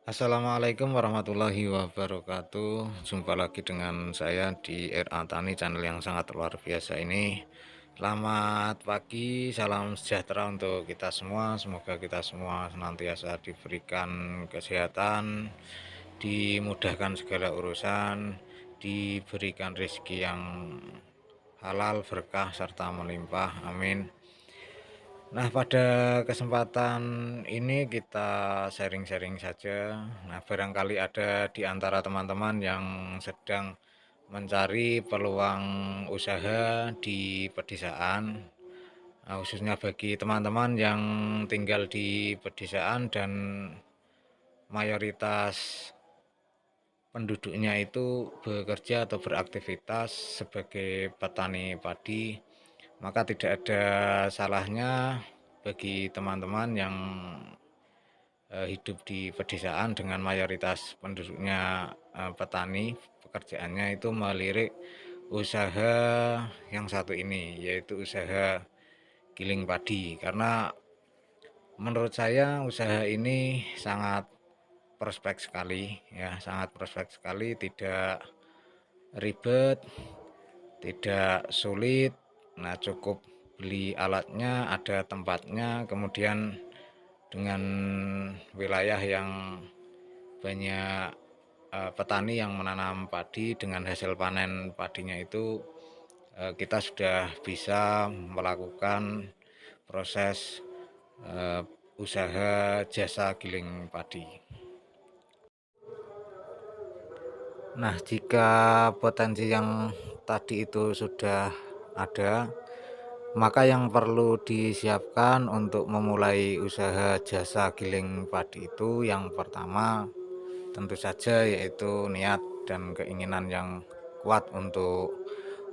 Assalamualaikum warahmatullahi wabarakatuh. Jumpa lagi dengan saya di RA Tani, channel yang sangat luar biasa ini. Selamat pagi, salam sejahtera untuk kita semua. Semoga kita semua senantiasa diberikan kesehatan, dimudahkan segala urusan, diberikan rezeki yang halal, berkah, serta melimpah. Amin. Nah, pada kesempatan ini kita sharing-sharing saja. Nah, barangkali ada di antara teman-teman yang sedang mencari peluang usaha di pedesaan, khususnya bagi teman-teman yang tinggal di pedesaan dan mayoritas penduduknya itu bekerja atau beraktivitas sebagai petani padi, maka tidak ada salahnya bagi teman-teman yang hidup di pedesaan dengan mayoritas penduduknya petani, pekerjaannya itu melirik usaha yang satu ini, yaitu usaha giling padi. Karena menurut saya usaha ini sangat prospek sekali, ya, sangat prospek sekali, tidak ribet, tidak sulit. Nah, cukup beli alatnya, ada tempatnya, kemudian dengan wilayah yang banyak petani yang menanam padi, dengan hasil panen padinya itu kita sudah bisa melakukan proses usaha jasa giling padi. Nah, jika potensi yang tadi itu sudah ada, maka yang perlu disiapkan untuk memulai usaha jasa giling padi itu yang pertama tentu saja yaitu niat dan keinginan yang kuat untuk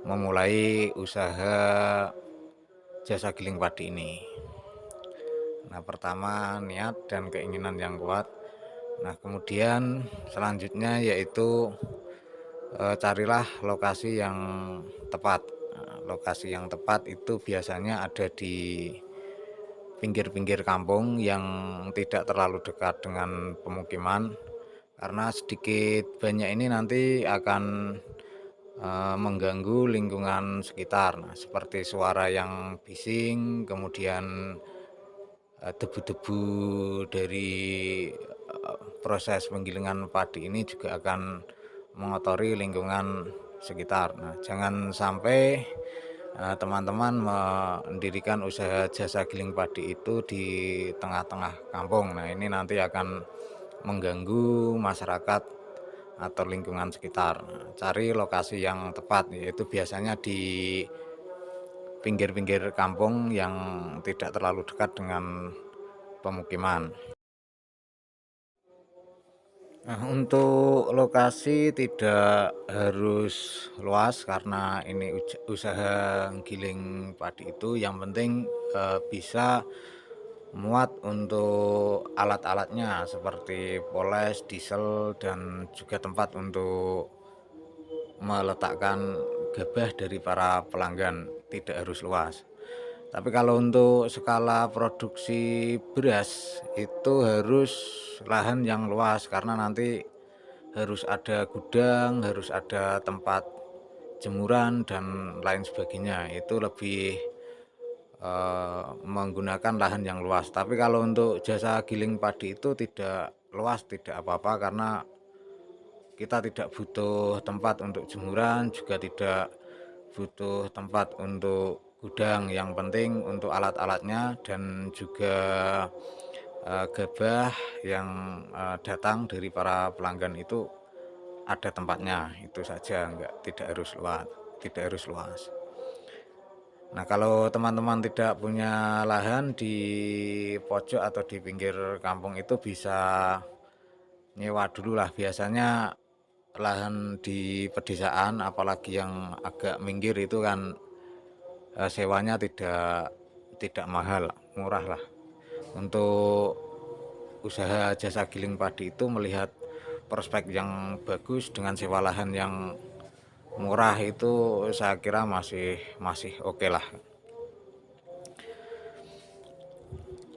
memulai usaha jasa giling padi ini. Nah, pertama niat dan keinginan yang kuat. Nah, kemudian selanjutnya yaitu carilah lokasi yang tepat. Nah, lokasi yang tepat itu biasanya ada di pinggir-pinggir kampung yang tidak terlalu dekat dengan pemukiman, karena sedikit banyak ini nanti akan mengganggu lingkungan sekitar. Nah, seperti suara yang bising, kemudian debu-debu dari proses penggilingan padi ini juga akan mengotori lingkungan sekitar. Nah, jangan sampai teman-teman mendirikan usaha jasa giling padi itu di tengah-tengah kampung. Nah, ini nanti akan mengganggu masyarakat atau lingkungan sekitar. Nah, cari lokasi yang tepat, yaitu biasanya di pinggir-pinggir kampung yang tidak terlalu dekat dengan pemukiman. Nah, untuk lokasi tidak harus luas karena ini usaha giling padi itu yang penting bisa muat untuk alat-alatnya seperti poles, diesel, dan juga tempat untuk meletakkan gabah dari para pelanggan. Tidak harus luas. Tapi kalau untuk skala produksi beras itu harus lahan yang luas, karena nanti harus ada gudang, harus ada tempat jemuran dan lain sebagainya. Itu lebih menggunakan lahan yang luas. Tapi kalau untuk jasa giling padi itu tidak luas, tidak apa-apa, karena kita tidak butuh tempat untuk jemuran, juga tidak butuh tempat untuk gudang. Yang penting untuk alat-alatnya dan juga gabah yang datang dari para pelanggan itu ada tempatnya, itu saja, tidak harus luas, tidak harus luas. Nah, kalau teman-teman tidak punya lahan di pojok atau di pinggir kampung itu bisa nyewa dulu lah. Biasanya lahan di pedesaan apalagi yang agak minggir itu kan sewanya tidak mahal, murah lah. Untuk usaha jasa giling padi itu melihat prospek yang bagus dengan sewa lahan yang murah, itu saya kira masih oke lah.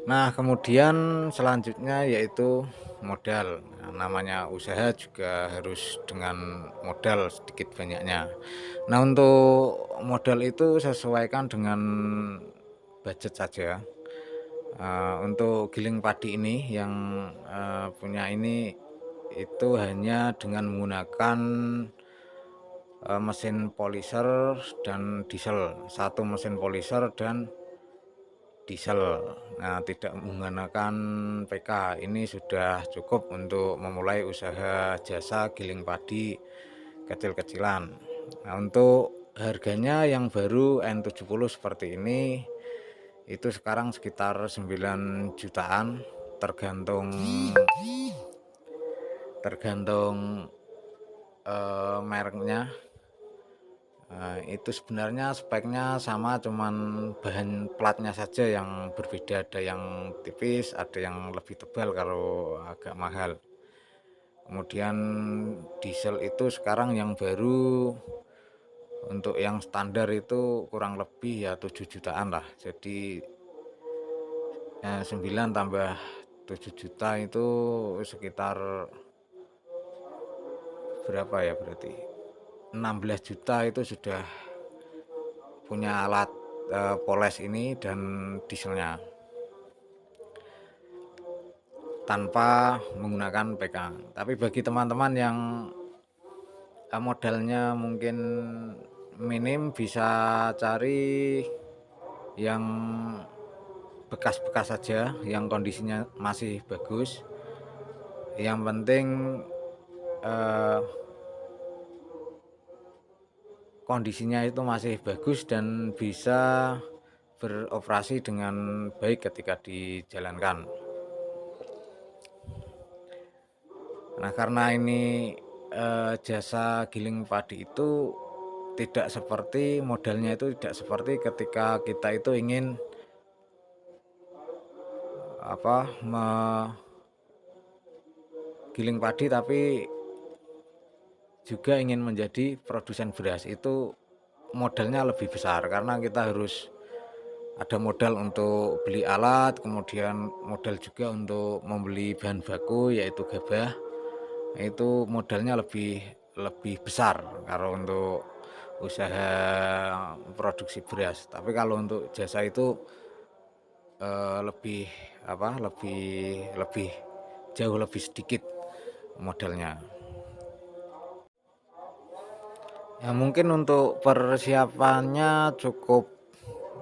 Nah, kemudian selanjutnya yaitu modal. namanya usaha juga harus dengan modal sedikit banyaknya. Nah, untuk modal itu sesuaikan dengan budget saja. Untuk giling padi ini yang punya ini itu hanya dengan menggunakan mesin polisher dan diesel, satu mesin polisher dan diesel. Nah, tidak menggunakan PK. Ini sudah cukup untuk memulai usaha jasa giling padi kecil-kecilan. Nah, untuk harganya yang baru N70 seperti ini itu sekarang sekitar 9 jutaan, tergantung mereknya. Itu sebenarnya speknya sama, cuman bahan platnya saja yang berbeda, ada yang tipis, ada yang lebih tebal kalau agak mahal. Kemudian diesel itu sekarang yang baru untuk yang standar itu kurang lebih ya 7 jutaan lah. Jadi 9 tambah 7 juta itu sekitar berapa ya, berarti 16 juta itu sudah punya alat poles ini dan dieselnya tanpa menggunakan PK. Tapi bagi teman-teman yang modalnya mungkin minim, bisa cari yang bekas-bekas saja, yang kondisinya masih bagus. Yang penting kondisinya itu masih bagus dan bisa beroperasi dengan baik ketika dijalankan. Nah, karena ini jasa giling padi itu tidak seperti modalnya, itu tidak seperti ketika kita itu ingin giling padi tapi juga ingin menjadi produsen beras. Itu modalnya lebih besar karena kita harus ada modal untuk beli alat, kemudian modal juga untuk membeli bahan baku yaitu gabah. Itu modalnya lebih besar kalau untuk usaha produksi beras. Tapi kalau untuk jasa itu lebih jauh lebih sedikit modalnya. Ya, mungkin untuk persiapannya cukup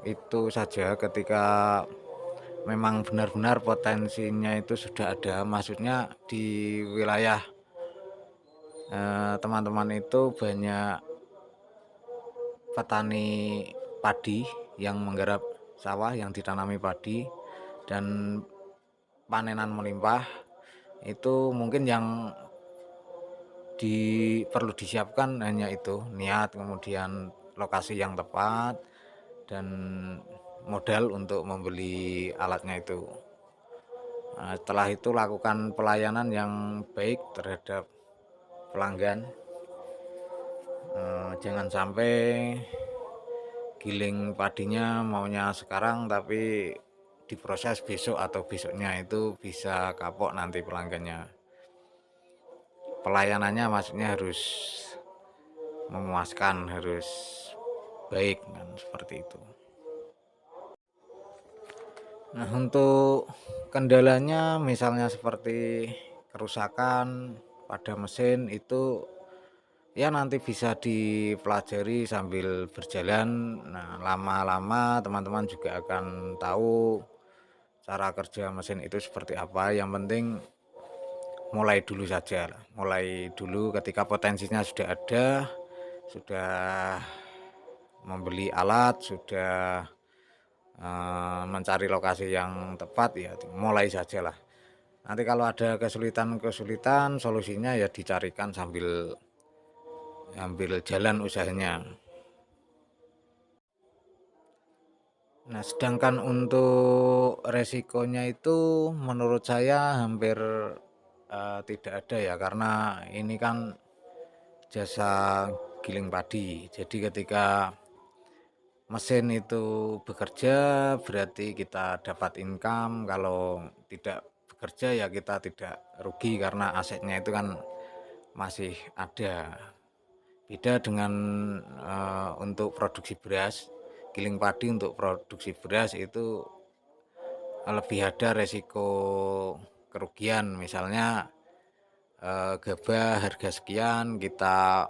itu saja. Ketika memang benar-benar potensinya itu sudah ada, maksudnya di wilayah teman-teman itu banyak petani padi yang menggarap sawah, yang ditanami padi dan panenan melimpah. Itu mungkin yang perlu disiapkan hanya itu, niat, kemudian lokasi yang tepat, dan modal untuk membeli alatnya itu. Nah, setelah itu lakukan pelayanan yang baik terhadap pelanggan. Jangan sampai giling padinya maunya sekarang tapi diproses besok atau besoknya, itu bisa kapok nanti pelanggannya. Pelayanannya maksudnya harus memuaskan, harus baik kan, seperti itu. Nah, untuk kendalanya misalnya seperti kerusakan pada mesin itu ya nanti bisa dipelajari sambil berjalan. Nah, lama-lama teman-teman juga akan tahu cara kerja mesin itu seperti apa. Yang penting mulai dulu saja lah. Mulai dulu ketika potensinya sudah ada, sudah membeli alat, sudah mencari lokasi yang tepat, ya mulai saja lah. Nanti kalau ada kesulitan, solusinya ya dicarikan sambil jalan usahanya. Nah, sedangkan untuk resikonya itu menurut saya hampir tidak ada ya, karena ini kan jasa giling padi. Jadi ketika mesin itu bekerja berarti kita dapat income, kalau tidak bekerja ya kita tidak rugi karena asetnya itu kan masih ada. Beda dengan untuk produksi beras, giling padi untuk produksi beras itu lebih ada resiko kerugian. Misalnya gabah harga sekian kita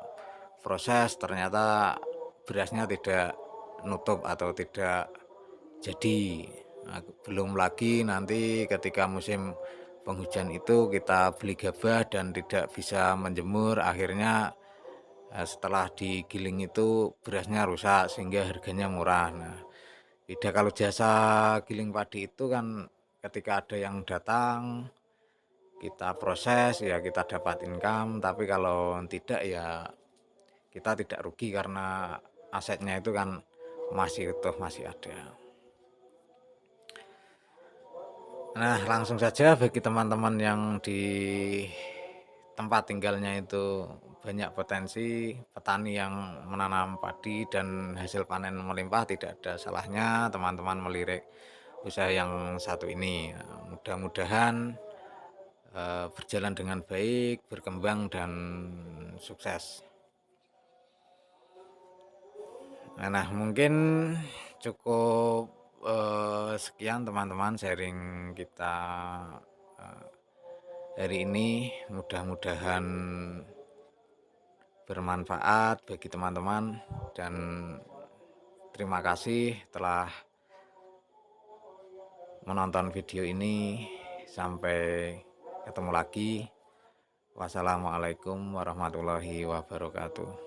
proses ternyata berasnya tidak nutup atau tidak jadi. Nah, belum lagi nanti ketika musim penghujan itu kita beli gabah dan tidak bisa menjemur, akhirnya setelah digiling itu berasnya rusak sehingga harganya murah. Nah, beda kalau jasa giling padi itu kan ketika ada yang datang kita proses ya kita dapat income, tapi kalau tidak ya kita tidak rugi karena asetnya itu kan masih utuh, masih ada. Nah, langsung saja bagi teman-teman yang di tempat tinggalnya itu banyak potensi petani yang menanam padi dan hasil panen melimpah, tidak ada salahnya teman-teman melirik usaha yang satu ini. Mudah-mudahan berjalan dengan baik, berkembang dan sukses. Nah, mungkin cukup sekian teman-teman sharing kita hari ini. Mudah-mudahan bermanfaat bagi teman-teman dan terima kasih telah menonton video ini. Sampai ketemu lagi. Wassalamualaikum warahmatullahi wabarakatuh.